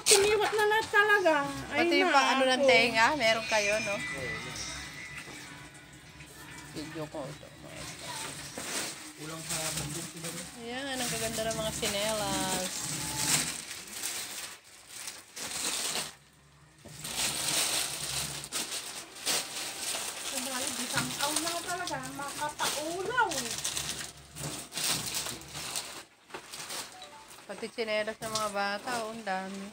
tiniwat na lahat talaga. Ay, Pati yung ano ng tenga, meron kayo, no? Video ko ito. Ulang sa bundok sila. Ayan, ang gaganda ng mga sinelas. Isang taon na talaga, makataulaw. Pati sinelas ng mga bata, oh, ang dami.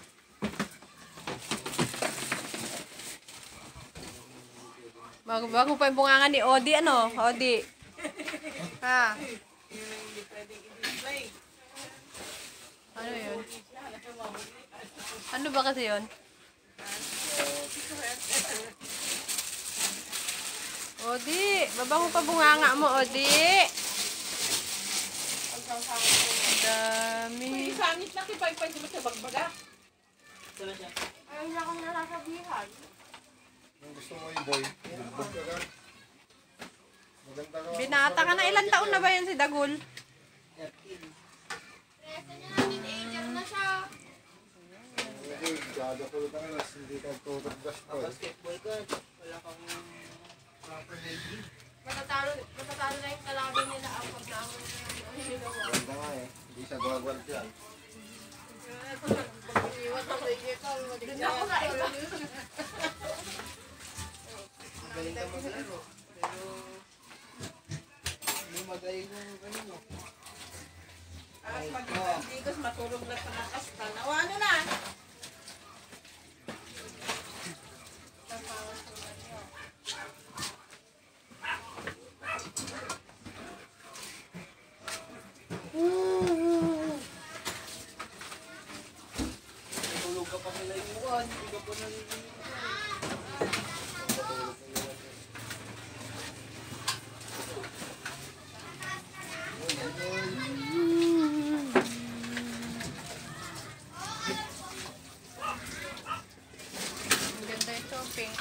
Bago pa yung bunganga ni Odi, ano? Odi. Ha? Ano yun? Ano ba kasi yun? Odi, babango pa bunganga mo, Odi. Ang dami. Isanit na kipay-pay mo sa bagbaga. Ayaw na akong nalasabihan. Kung gusto mo yung boy, bulbog ka ka. Maganda ka. Binata ka na, ilang taon na ba yan si Dagul? Hindi, gagapulot ang alas, hindi ka tutugdas pa. Basketball ka, wala kang proper heavy. Matatalo na yung kalaban nila ang pagdamon na yung ginawa. Ganda nga eh, hindi siya gawagwal dyan. Doon ako na iba. Magaling ka maglaro. Pero, hindi magaling yung ano mo. Tapos pag-ibigos, matulog na sa nakastan. O ano na? Tulog ka pa nila yung mukha, hindi ka pa nalilinig. Ang ganda yung shopping.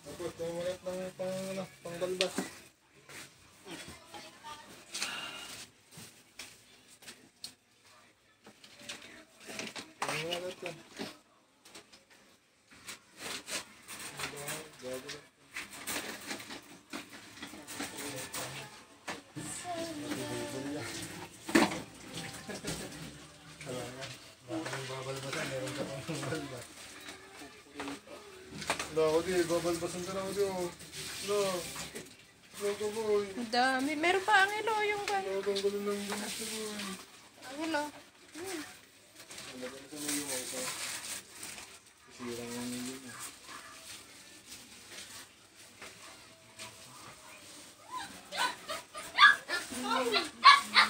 Tapos, tumulat ng pangbalbas. Tumulat yan. No, di, babalbasan ka na, di, oh. No. Logo, boy. Ang dami. Meron pa ang ilo yung No, tanggalin lang yung gusto, boy. ang ilo. Nalagyan sa mga yung ito. Sisirang yung yun, eh.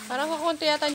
Parang kakunti yata